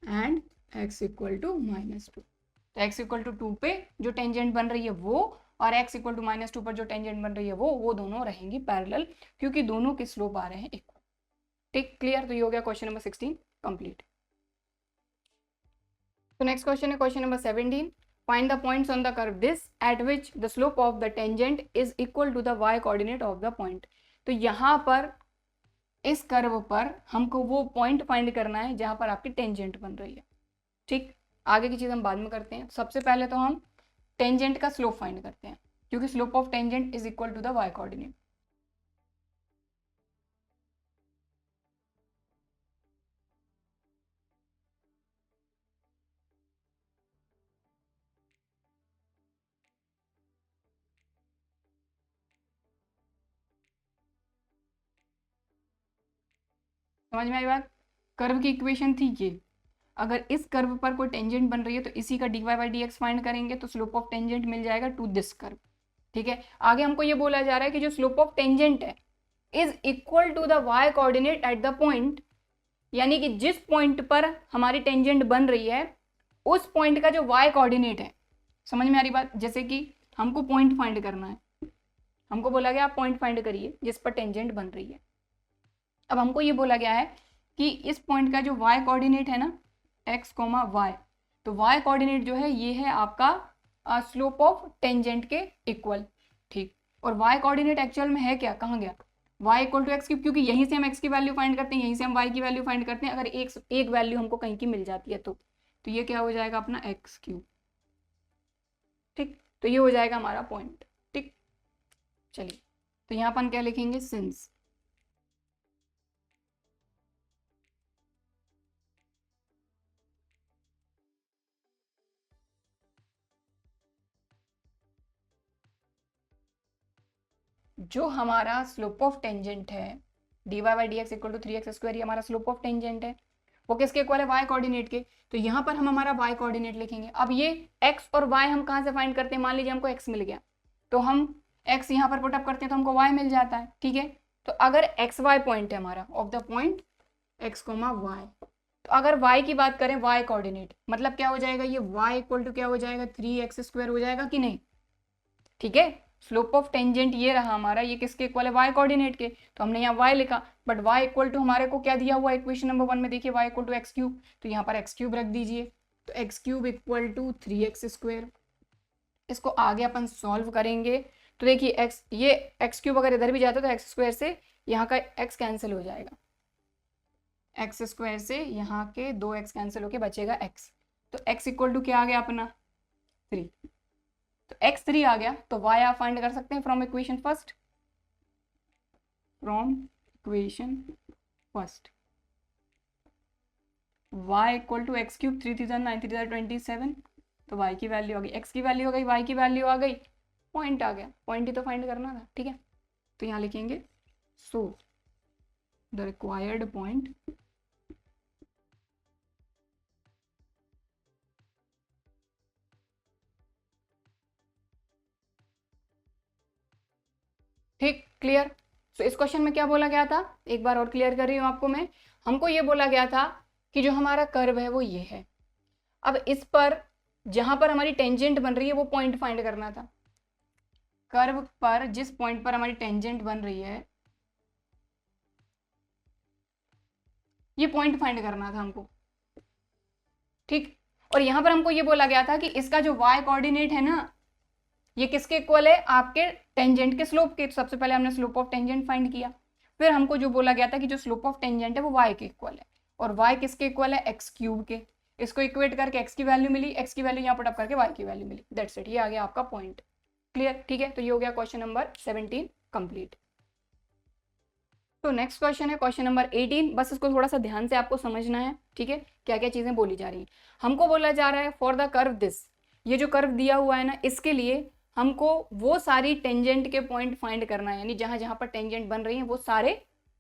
[SPEAKER 1] and x equal to -2। तो x इक्वल टू 2 पे जो टेंजेंट बन रही है वो, और x इक्वल टू -2 पर जो टेंजेंट बन रही है वो दोनों रहेंगी पैरेलल, क्योंकि दोनों के स्लोप आ रहे हैं इक्वल। ठीक, क्लियर। तो ये हो गया क्वेश्चन नंबर 16 कंप्लीट। तो नेक्स्ट क्वेश्चन है question number 17। Find the points on the curve this at which the slope of the tangent is equal to the y coordinate of the point. तो यहाँ पर इस कर्व पर हमको वो point find करना है जहाँ पर आपकी टेंजेंट बन रही है, ठीक। आगे की चीज़ हम बाद में करते हैं। सबसे पहले तो हम टेंजेंट का स्लोप फाइंड करते हैं, क्योंकि slope of tangent is equal to the y coordinate. समझ में आई बात। कर्व की इक्वेशन थी ये, अगर इस कर्व पर कोई टेंजेंट बन रही है तो इसी का dy by D x find करेंगे, तो स्लोप ऑफ टेंजेंट मिल जाएगा टू दिस कर्व, ठीक है। आगे हमको ये बोला जा रहा है कि जो स्लोप ऑफ टेंजेंट है is equal to the y coordinate at the point, यानी कि जिस पॉइंट पर हमारी टेंजेंट बन रही है उस पॉइंट का जो y कोऑर्डिनेट है। समझ में आ रही बात। जैसे कि हमको पॉइंट फाइंड करना है, हमको बोला गया आप पॉइंट फाइंड करिए जिस पर टेंजेंट बन रही है। अब हमको ये बोला गया है कि इस पॉइंट का जो y कोऑर्डिनेट है ना, x, y, तो y कोऑर्डिनेट जो है ये है आपका स्लोप ऑफ टेंजेंट के इक्वल, ठीक। और y कोऑर्डिनेट एक्चुअल में है क्या, कहाँ गया, y equal to x cube, क्योंकि यहीं से हम x की वैल्यू फाइंड करते हैं, यहीं से हम y की वैल्यू फाइंड करते हैं। अगर एक वैल्यू हमको कहीं की मिल जाती है तो ये क्या हो जाएगा अपना x³, ठीक। तो ये हो जाएगा हमारा पॉइंट, ठीक। चलिए, तो यहाँ अपन क्या लिखेंगे, सिंस जो हमारा स्लोप ऑफ टेंजेंट है dy by D x equal to 3x², ये हमारा स्लोप ऑफ टेंजेंट है, वो किसके इक्वल है, y कोऑर्डिनेट के। तो यहाँ पर हम हमारा y कोऑर्डिनेट लिखेंगे। अब ये x और y हम कहाँ से फाइंड करते हैं, मान लीजिए हमको x मिल गया तो हम x यहाँ पर पुटअप करते हैं तो हमको y मिल जाता है, ठीक है। तो अगर xy पॉइंट है हमारा, of the point x, y, तो अगर y की बात करें y कोऑर्डिनेट, मतलब क्या हो जाएगा, ये y इक्वल टू क्या हो जाएगा, 3x² हो जाएगा कि नहीं, ठीक है। स्लोप ऑफ टेंजेंट ये रहा हमारा, ये किसके इक्वल है, वाई कोऑर्डिनेट के, तो हमने यहाँ वाई लिखा, बट वाई इक्वल टू हमारे को क्या दिया हुआ है इक्वेशन नंबर 1 में, देखिए y equal to x cube, तो यहाँ पर एक्स क्यूब रख दीजिए, तो x cube equal to 3x square. इसको आगे अपन सॉल्व करेंगे, तो देखिए एक्स, ये एक्स क्यूब अगर इधर भी जाता है तो एक्स स्क्वायर से यहाँ का एक्स कैंसिल हो जाएगा, एक्स स्क्वायर से यहाँ के 2x कैंसिल होके बचेगा x, तो x इक्वल टू क्या आ गया अपना 3, तो x 3 आ गया, तो y आप फाइंड कर सकते हैं from equation first, y equal to x cube, 3 3 9 3 27, तो y की वैल्यू आ गई, x की वैल्यू आ गई, y की वैल्यू आ गई, पॉइंट आ गया, पॉइंट ही तो फाइंड करना था, ठीक है, तो यहाँ लिखेंगे सो द रिक्वायर्ड पॉइंट ठीक, क्लियर। तो इस क्वेश्चन में क्या बोला गया था, एक बार और क्लियर कर रही हूँ आपको मैं, हमको ये बोला गया था कि जो हमारा कर्व है वो ये है, अब इस पर जहां पर हमारी टेंजेंट बन रही है वो पॉइंट फाइंड करना था, कर्व पर जिस पॉइंट पर हमारी टेंजेंट बन रही है ये पॉइंट फाइंड करना था हमको, ठीक, और यहां पर हमको ये बोला गया था कि इसका जो y कोऑर्डिनेट है ना ये किसके इक्वल है, आपके टेंजेंट के स्लोप के, तो सबसे पहले हमने स्लोप ऑफ टेंजेंट फाइंड किया, फिर हमको जो बोला गया था कि जो स्लोप ऑफ टेंजेंट है वो y के इक्वल है, और y किसके इक्वल है, एक्स क्यूब के, इसको इक्वेट करके x की वैल्यू मिली, x की वैल्यू यहाँ पुट अप करके y की वैल्यू मिली, दैट्स इट, ये आ गया आपका पॉइंट, क्लियर, ठीक है, तो ये हो गया क्वेश्चन नंबर 17 कंप्लीट। तो नेक्स्ट क्वेश्चन है क्वेश्चन नंबर 18, बस इसको थोड़ा सा ध्यान से आपको समझना है, ठीक है, क्या क्या चीजें बोली जा रही हैं, हमको बोला जा रहा है फॉर द कर्व दिस, ये जो कर्व दिया हुआ है ना इसके लिए हमको वो सारी टेंजेंट के पॉइंट फाइंड करना है, यानी जहां जहां पर टेंजेंट बन रही है वो सारे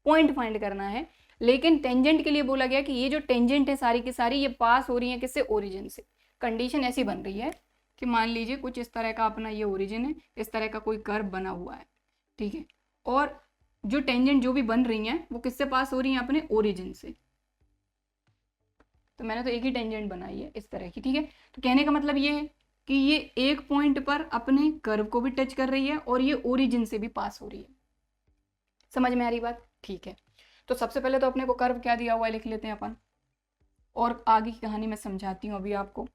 [SPEAKER 1] पॉइंट फाइंड करना है, लेकिन टेंजेंट के लिए बोला गया कि ये जो टेंजेंट है सारी की सारी ये पास हो रही है किससे, ओरिजिन से, कंडीशन ऐसी बन रही है कि मान लीजिए कुछ इस तरह का अपना ये ओरिजिन है, इस तरह का कोई कर्व बना हुआ है, ठीक है, और जो टेंजेंट जो भी बन रही हैं वो किससे पास हो रही हैं, अपने ओरिजिन से, तो मैंने तो एक ही टेंजेंट बनाई है इस तरह की, ठीक है, तो कहने का मतलब ये है कि ये एक पॉइंट पर अपने कर्व को भी टच कर रही है और ये ओरिजिन से भी पास हो रही है, समझ में आ रही बात, ठीक है, तो सबसे पहले तो अपने को कर्व क्या दिया हुआ है लिख लेते हैं अपन, और आगे की कहानी मैं समझाती हूँ अभी आपको।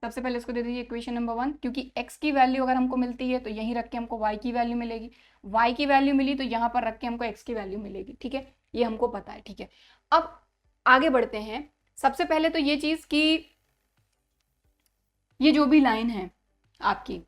[SPEAKER 1] सबसे पहले इसको दे दीजिए इक्वेशन नंबर 1, क्योंकि x की वैल्यू अगर हमको मिलती है तो यहीं रख के हमको y की वैल्यू मिलेगी, y की वैल्यू मिली तो यहाँ पर रख के हमको x की वैल्यू मिलेगी, ठीक है, ये हमको पता है, ठीक है, अब आगे बढ़ते हैं। सबसे पहले तो ये चीज कि ये जो भी लाइन है आपकी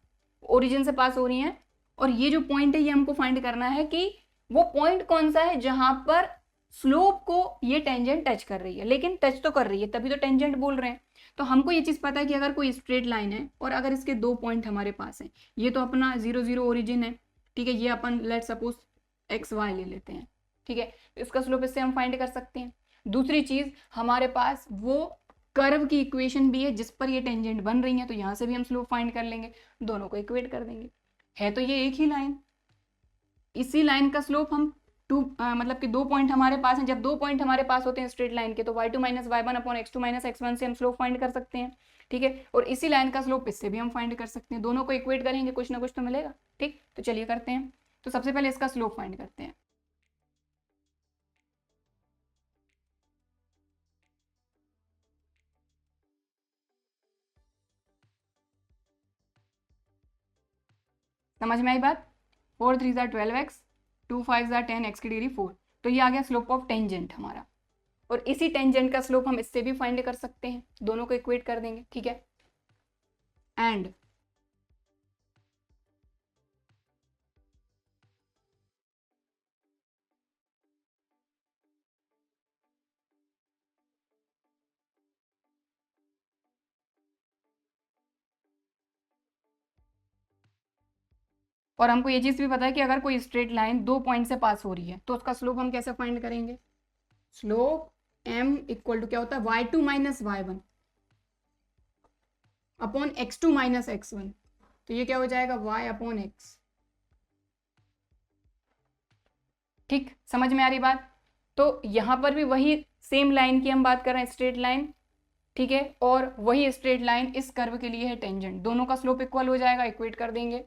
[SPEAKER 1] ओरिजिन से पास हो रही है, और ये जो पॉइंट है ये हमको फाइंड करना है कि वो पॉइंट कौन सा है जहां पर स्लोप को ये टेंजेंट टच कर रही है, लेकिन टच तो कर रही है तभी तो टेंजेंट बोल रहे हैं, तो हमको ये चीज पता है कि अगर कोई स्ट्रेट लाइन है और अगर इसके दो पॉइंट हमारे पास हैं, ये तो अपना 0 0 ओरिजिन है, ठीक है, ये अपन लेट सपोज एक्स वाई ले लेते हैं, ठीक है, तो इसका स्लोप इससे हम फाइंड कर सकते हैं। दूसरी चीज हमारे पास वो कर्व की इक्वेशन भी है जिस पर ये टेंजेंट बन रही है, तो यहां से भी हम स्लोप फाइंड कर लेंगे, दोनों को इक्वेट कर देंगे, है तो ये एक ही लाइन, इसी लाइन का स्लोप हम मतलब कि दो पॉइंट हमारे पास हैं, जब दो पॉइंट हमारे पास होते हैं स्ट्रेट लाइन के तो y2 minus y1 upon x2 minus x1 से हम स्लोप फाइंड कर सकते हैं, ठीक है, और इसी लाइन का स्लोप इससे भी हम फाइंड कर सकते हैं, दोनों को इक्वेट करेंगे कुछ ना कुछ तो मिलेगा, ठीक, तो चलिए करते हैं, तो सबसे पहले इसका स्लोप फाइंड करते हैं। समझ में आई बात, 4 3 12x 2 5 10 x की डिग्री 4, तो ये आ गया स्लोप ऑफ टेंजेंट हमारा, और इसी टेंजेंट का स्लोप हम इससे भी फाइंड कर सकते हैं, दोनों को इक्वेट कर देंगे, ठीक है, एंड और हमको ये चीज भी पता है कि अगर कोई स्ट्रेट लाइन दो पॉइंट से पास हो रही है तो उसका स्लोप हम कैसे फाइंड करेंगे, स्लोप m इक्वल टू क्या होता है y2 minus y1 upon x2 minus x1, तो ये क्या हो जाएगा y अपॉन x, ठीक, समझ में आ रही बात, तो यहां पर भी वही सेम लाइन की हम बात कर रहे हैं, स्ट्रेट लाइन, ठीक है, और वही स्ट्रेट लाइन इस कर्व के लिए है टेंजेंट, दोनों का स्लोप इक्वल हो जाएगा, इक्वेट कर देंगे।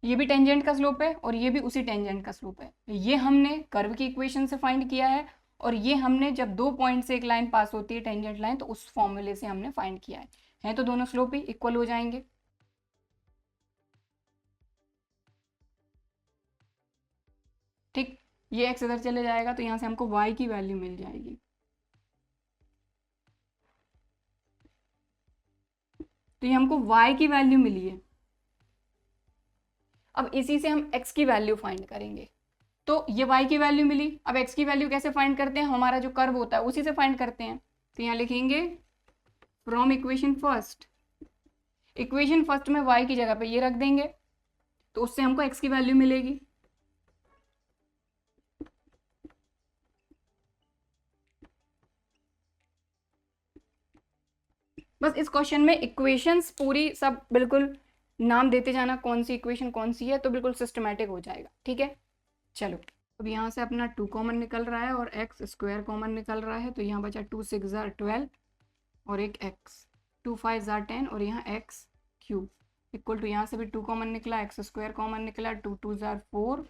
[SPEAKER 1] ये भी टेंजेंट का स्लोप है और ये भी उसी टेंजेंट का स्लोप है। ये हमने कर्व की इक्वेशन से फाइंड किया है और ये हमने जब 2 पॉइंट से एक लाइन पास होती है टेंजेंट लाइन, तो उस फॉर्मूले से हमने फाइंड किया है तो दोनों स्लोप ही इक्वल हो जाएंगे। ठीक, ये एक्स इधर चले जाएगा तो यहाँ से हमको y की वैल्यू मिल जाएगी। तो ये हमको y की वैल्यू मिली है। अब इसी से हम x की वैल्यू फाइंड करेंगे। तो ये y की वैल्यू मिली, अब x की वैल्यू कैसे फाइंड करते हैं, हमारा जो कर्व होता है उसी से फाइंड करते हैं। तो यहाँ लिखेंगे from equation first, equation first में y की जगह पे ये रख देंगे तो उससे हमको x की वैल्यू मिलेगी। बस इस क्वेश्चन में इक्वेशंस पूरी सब बिल्कुल नाम देते जाना, कौन सी इक्वेशन कौन सी है, तो बिल्कुल सिस्टमैटिक हो जाएगा। ठीक है, चलो अब यहाँ से अपना 2 कॉमन निकल रहा है और एक्स स्क्वायर कॉमन निकल रहा है, तो यहाँ बचा 2 6 जार 12 और एक एक्स, 2 5 जार 10 और यहाँ एक्स क्यूब इक्वल टू, यहाँ से भी 2 कॉमन निकला, एक्स स्क्वायर कॉमन निकला, 2 2 जार 4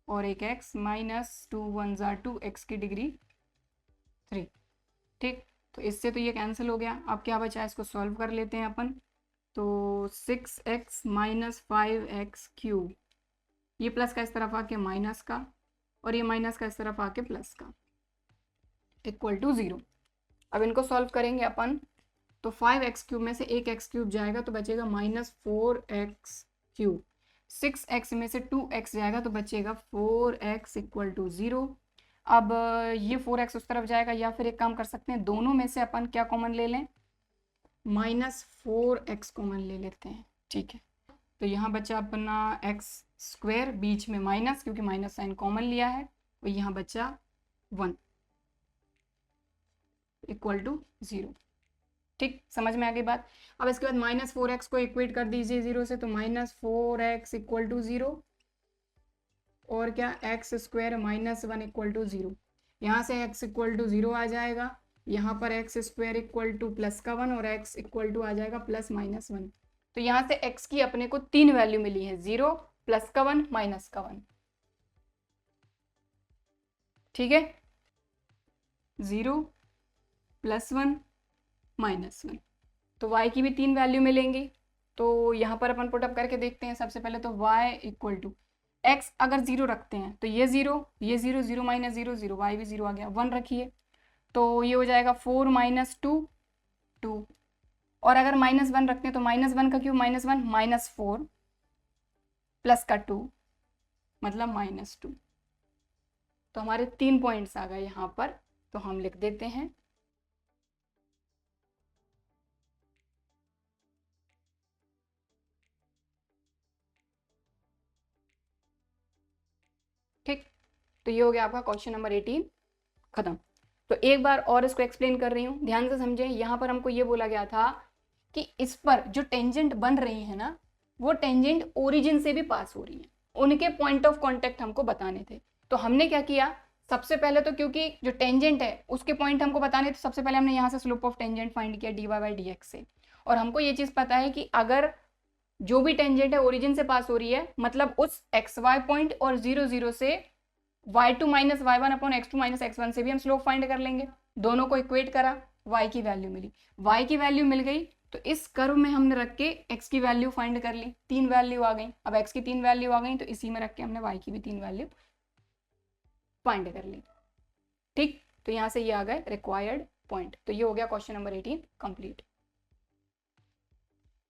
[SPEAKER 1] और एक एक्स माइनस 2 1 जार 2, एक्स की डिग्री 3। ठीक, तो इससे तो ये कैंसिल हो गया। अब क्या बचा, इसको सॉल्व कर लेते हैं अपन। तो 6x माइनस 5x क्यूब, ये प्लस का इस तरफ आके माइनस का और ये माइनस का इस तरफ आके प्लस का, इक्वल टू 0। अब इनको सॉल्व करेंगे अपन, तो 5x क्यूब में से एक एक्स क्यूब जाएगा तो बचेगा माइनस 4x क्यूब, 6x में से 2x जाएगा तो बचेगा 4x इक्वल टू 0। अब ये 4x उस तरफ जाएगा, या फिर एक काम कर सकते हैं, दोनों में से अपन क्या कॉमन ले लें, माइनस 4x कॉमन ले लेते हैं। ठीक है, तो यहाँ बचा अपना एक्स स्क्वायर, बीच में माइनस क्योंकि माइनस साइन कॉमन लिया है, और यहाँ बचा 1 इक्वल टू 0। ठीक, समझ में आ गई बात। अब इसके बाद माइनस 4x को इक्वेट कर दीजिए 0 से, तो माइनस 4x इक्वल टू 0 और क्या, x square minus 1 equal to 0। यहाँ से x इक्वल टू 0 आ जाएगा, यहाँ पर x square equal two plus का 1 और x इक्वल टू आ जाएगा प्लस माइनस 1। तो यहाँ से x की अपने को 3 वैल्यू मिली है, 0 प्लस का 1 माइनस का 1। ठीक है, 0 प्लस 1 माइनस 1, तो y की भी 3 वैल्यू मिलेंगी। तो यहाँ पर अपन पुटअप करके देखते हैं। सबसे पहले तो y इक्वल टू x अगर 0 रखते हैं तो ये 0 0 माइनस 0 0, y भी 0 आ गया, 1 रखिए तो ये हो जाएगा 4 माइनस 2 2, और अगर माइनस 1 रखते हैं तो माइनस 1 का क्यूब माइनस 1 माइनस 4 प्लस का 2 मतलब माइनस 2। तो हमारे 3 पॉइंट्स आ गए यहाँ पर, तो हम लिख देते हैं। ठीक, तो ये हो गया आपका क्वेश्चन नंबर 18 खत्म। तो एक बार और इसको एक्सप्लेन कर रही हूँ, ध्यान से समझें। यहाँ पर हमको ये बोला गया था कि इस पर जो टेंजेंट बन रही है ना, वो टेंजेंट ओरिजिन से भी पास हो रही है, उनके पॉइंट ऑफ कांटेक्ट हमको बताने थे। तो हमने क्या किया, सबसे पहले तो क्योंकि जो टेंजेंट है उसके पॉइंट हमको बताने थे, तो सबसे पहले हमने यहाँ से स्लोप ऑफ टेंजेंट फाइंड किया dy/dx से। और हमको ये चीज़ पता है कि अगर जो भी टेंजेंट है ओरिजिन से पास हो रही है, मतलब उस xy पॉइंट और 0 0 से y2 minus y1 upon x2 minus x1 से भी हम स्लोप फाइंड कर लेंगे। दोनों को इक्वेट करा, y की वैल्यू मिली, y की वैल्यू मिल गई तो इस कर्व में हमने रख के x की वैल्यू फाइंड कर ली, 3 वैल्यू आ गई। अब x की 3 वैल्यू आ गई तो इसी में रख के हमने y की भी 3 वैल्यू फाइंड कर ली। ठीक, तो यहाँ से ये आ गए रिक्वायर्ड पॉइंट। तो ये हो गया क्वेश्चन नंबर 18 कंप्लीट।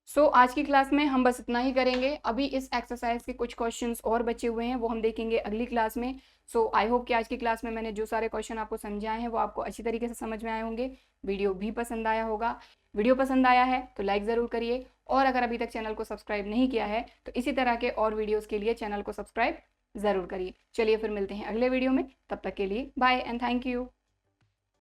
[SPEAKER 1] सो आज की क्लास में हम बस इतना ही करेंगे। अभी इस एक्सरसाइज के कुछ क्वेश्चंस और बचे हुए हैं, वो हम देखेंगे अगली क्लास में। सो आई होप कि आज की क्लास में मैंने जो सारे क्वेश्चन आपको समझाए हैं वो आपको अच्छी तरीके से समझ में आए होंगे। वीडियो भी पसंद आया होगा। वीडियो पसंद आया है तो लाइक ज़रूर करिए, और अगर अभी तक चैनल को सब्सक्राइब नहीं किया है तो इसी तरह के और वीडियोज़ के लिए चैनल को सब्सक्राइब ज़रूर करिए। चलिए फिर मिलते हैं अगले वीडियो में, तब तक के लिए बाय एंड थैंक यू।